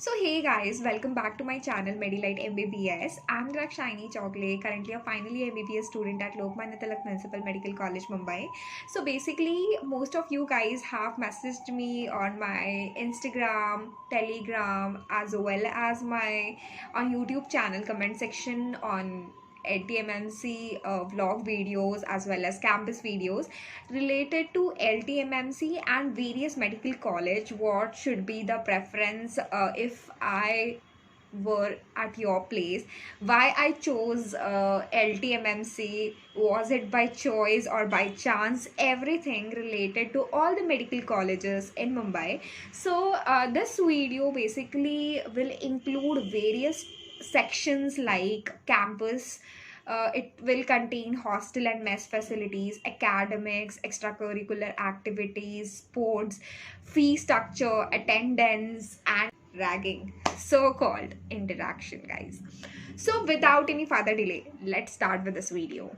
So hey guys, welcome back to my channel Medilite MBBS. I'm Drakshayaini Chougule, currently a final year MBBS student at Lokmanya Tilak Municipal Medical College Mumbai. So basically, most of you guys have messaged me on my Instagram, Telegram, as well as my on YouTube channel comment section on TNMC vlog videos as well as campus videos related to Ltmmc and various medical college. What should be the preference if I were at your place? Why I chose Ltmmc? Was it by choice or by chance? Everything related to all the medical colleges in Mumbai. So this video basically will include various sections like campus. It will contain hostel and mess facilities, academics, extracurricular activities, sports, fee structure, attendance, and ragging. So called interaction, guys. So, without any further delay, let's start with this video.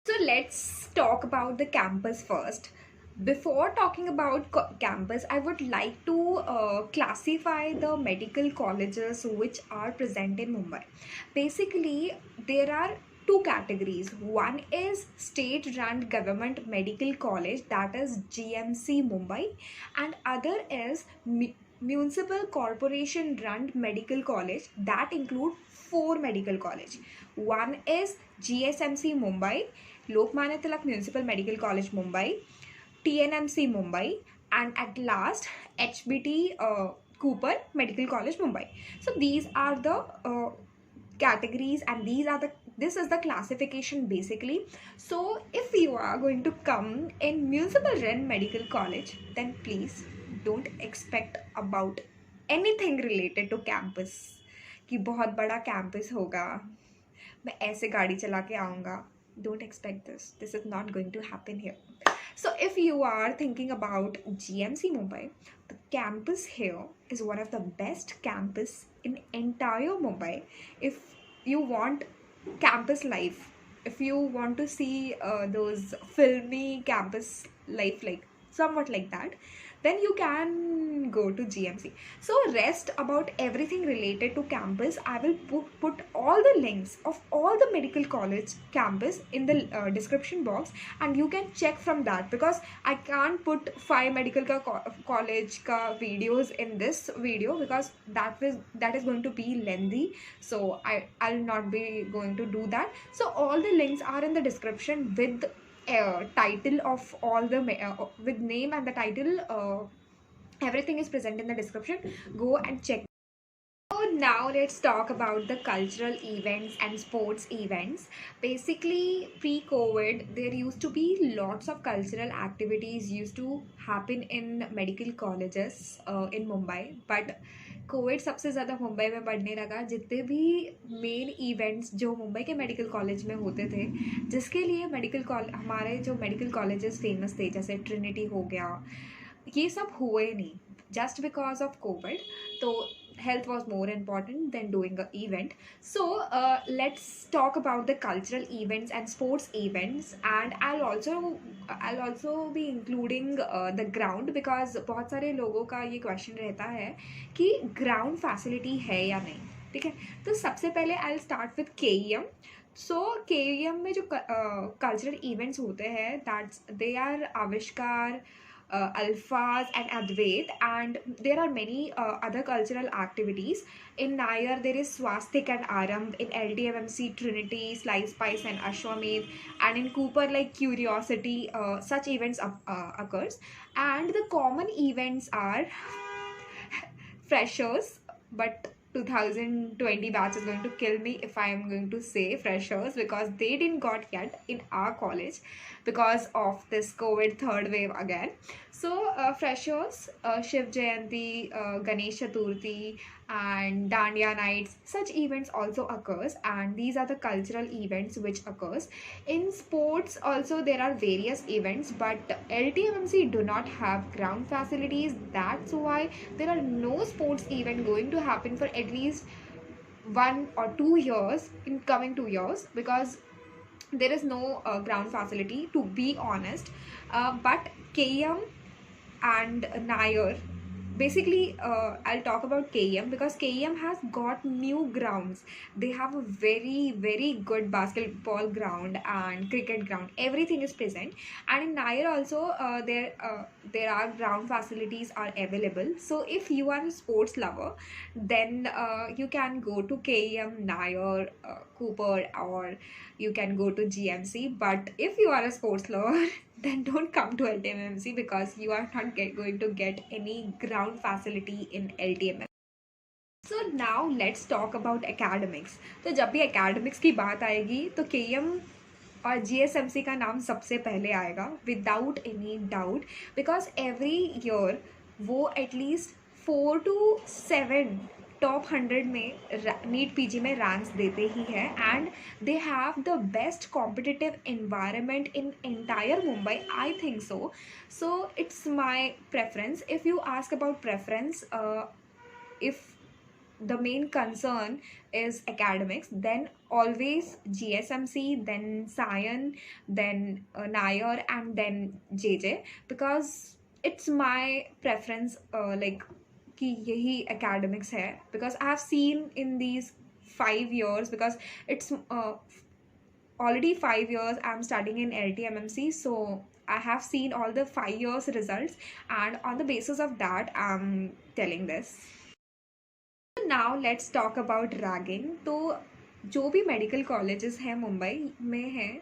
So let's talk about the campus first. Before talking about campus, I would like to classify the medical colleges which are present in Mumbai. Basically, there are two categories. One is state-run government medical college, that is GMC Mumbai, and other is Municipal Corporation run medical college that include four medical college. One is Gsmc Mumbai, Lokmanya Tilak Municipal Medical College Mumbai, TNMC Mumbai, and at last HBT Cooper Medical College Mumbai. So these are the categories, and this is the classification basically. So if you are going to come in municipal run medical college, then please don't expect about anything related to campus कि बहुत बड़ा campus होगा, मैं ऐसे गाड़ी चला के आऊँगा. Don't expect this. This is not going to happen here. So if you are thinking about GMC Mumbai, the campus here is one of the best campus in entire Mumbai. If you want campus life, if you want to see those filmy campus life, like somewhat like that, then you can go to GMC. So rest about everything related to campus, I will put all the links of all the medical college campus in the description box, and you can check from that, because I can't put 5 medical college videos in this video, because that is going to be lengthy. So I'll not be going to do that. So all the links are in the description with title of all the with name and the title. Everything is present in the description. Go and check. So now let's talk about the cultural events and sports events. Basically, pre-COVID, there used to be lots of cultural activities used to happen in medical colleges in Mumbai. But Covid सबसे ज़्यादा मुंबई में बढ़ने लगा. जितने भी main events जो मुंबई के medical college में होते थे, जिसके लिए हमारे जो मेडिकल कॉलेजेस फेमस थे, जैसे ट्रिनिटी हो गया, ये सब हुए नहीं just because of COVID. So health was more important than doing an event. So let's talk about the cultural events and sports events, and I'll also be including the ground, because बहुत सारे लोगों का ये question रहता है कि ground facility है या नहीं. ठीक है, तो सबसे पहले I'll start with KEM. So KEM में जो कल्चरल इवेंट्स होते हैं, दैट्स दे आर आविष्कार, Alphas and Advait, and there are many other cultural activities. In Nair there is Swastik and Aram, in Ltmmc Trinity, Slice Spice and Ashwamedh, and in Cooper like Curiosity, such events occurs. And the common events are freshers, but 2020 batch is going to kill me if I am going to say freshers, because they didn't got yet in our college because of this COVID third wave again. So freshers, Shiv Jayanti, Ganesh Chaturthi, and Dandiya nights, such events also occurs, and these are the cultural events which occurs. In sports also there are various events, but Ltmmc do not have ground facilities. That's why there are no sports event going to happen for at least 1 or 2 years in coming 2 years, because there is no ground facility, to be honest. But KM and Nair basically I'll talk about KEM because KEM has got new grounds. They have a very good basketball ground and cricket ground. Everything is present, and in Nair also there are ground facilities are available. So if you are a sports lover, then you can go to KEM, Nair, Cooper, or you can go to GMC. But if you are a sports lover, then don't come to Ltmmc because you are not going to get any ground facility in Ltmmc. So now let's talk about academics. तो जब भी academics की बात आएगी तो KM और GSMC का नाम सबसे पहले आएगा without any doubt, because every year वो at least 4 to 7 टॉप 100 में नीट पीजी में रैंक्स देते ही है, and they have the best competitive environment in entire Mumbai, I think so. So it's my preference. If you ask about preference, if the main concern is academics, then always GSMC, then Sion, then Nair, and then JJ, because it's my preference, like कि यही academics है, because I have seen in these 5 years, because it's already 5 years I'm studying in Ltmmc, so I have seen all the 5 years results, and on the basis of that I'm telling this. Now let's talk about ragging. तो जो भी medical colleges हैं मुंबई में हैं,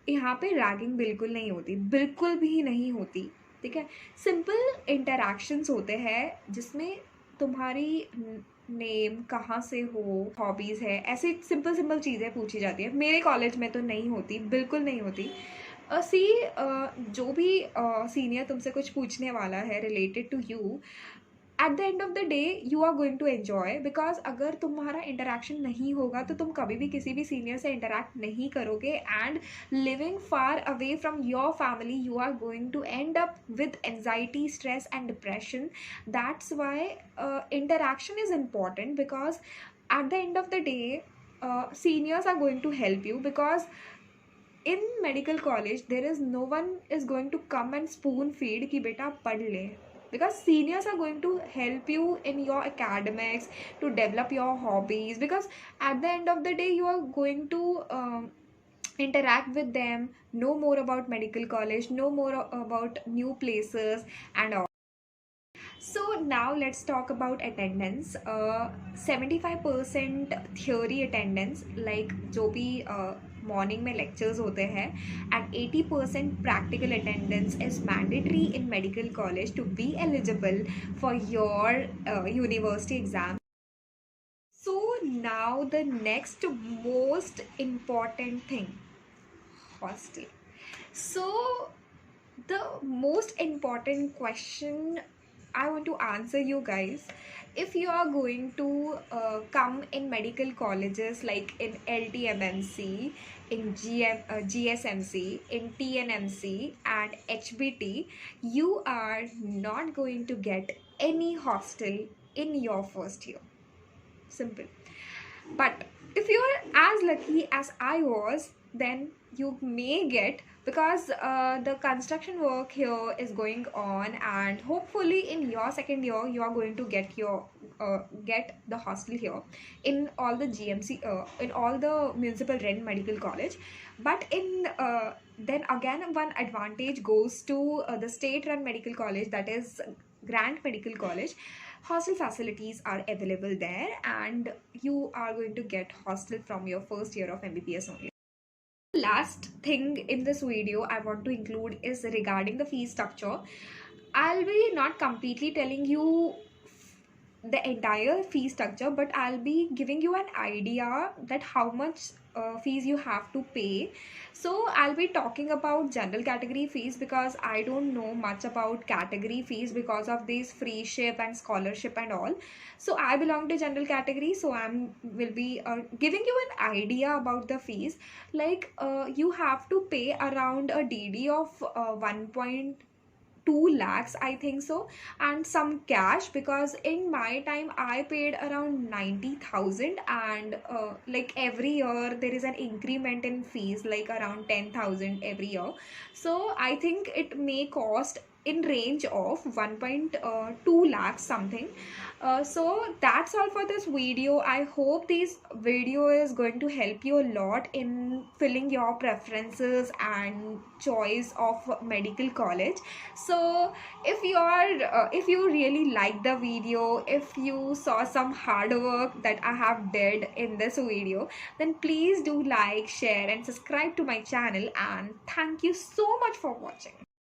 यहाँ पे ragging बिल्कुल नहीं होती, बिल्कुल भी नहीं होती. ठीक है, सिंपल इंटरैक्शंस होते हैं जिसमें तुम्हारी नेम, कहाँ से हो, हॉबीज़ है, ऐसे सिंपल चीज़ें पूछी जाती है. मेरे कॉलेज में तो नहीं होती, बिल्कुल नहीं होती. जो भी सीनियर तुमसे कुछ पूछने वाला है related to you, at the end of the day you are going to enjoy, because अगर तुम्हारा इंटरेक्शन नहीं होगा तो तुम कभी भी किसी भी सीनियर से इंटरेक्ट नहीं करोगे, and living far away from your family you are going to end up with anxiety, stress and depression. That's why interaction is important, because at the end of the day seniors are going to help you, because in medical college there is no one is going to come and spoon feed कि बेटा पढ़ ले, because seniors are going to help you in your academics to develop your hobbies, because at the end of the day you are going to interact with them, know more about medical college, know more about new places and all. So now let's talk about attendance. 75% theory attendance, like जो भी morning में lectures होते हैं, and 80% practical attendance is mandatory in medical college to be eligible for your university exam. So now the next most important thing, hostel. So the most important question I want to answer you guys, if you are going to come in medical colleges like in Ltmmc, in Gsmc, in TNMC and HBT, you are not going to get any hostel in your first year. Simple. But if you are as lucky as I was, then you may get, because the construction work here is going on, and hopefully in your second year you are going to get your get the hostel here in all the GMC, in all the municipal rent medical college. But in then again one advantage goes to the state run medical college, that is Grant Medical College. Hostel facilities are available there, and you are going to get hostel from your first year of MBBS only. Last thing in this video I want to include is regarding the fee structure. I'll be not completely telling you the entire fee structure, but I'll be giving you an idea that how much fees you have to pay. So I'll be talking about general category fees, because I don't know much about category fees because of these free ship and scholarship and all. So I belong to general category, so will be giving you an idea about the fees. Like you have to pay around a DD of 1.2 lakhs, I think so, and some cash, because in my time I paid around 90,000, and like every year there is an increment in fees, like around 10,000 every year. So I think it may cost in range of 1.2 lakhs something. So that's all for this video. I hope this video is going to help you a lot in filling your preferences and choice of medical college. So if you really like the video, if you saw some hard work that I have did in this video, then please do like, share and subscribe to my channel, and thank you so much for watching.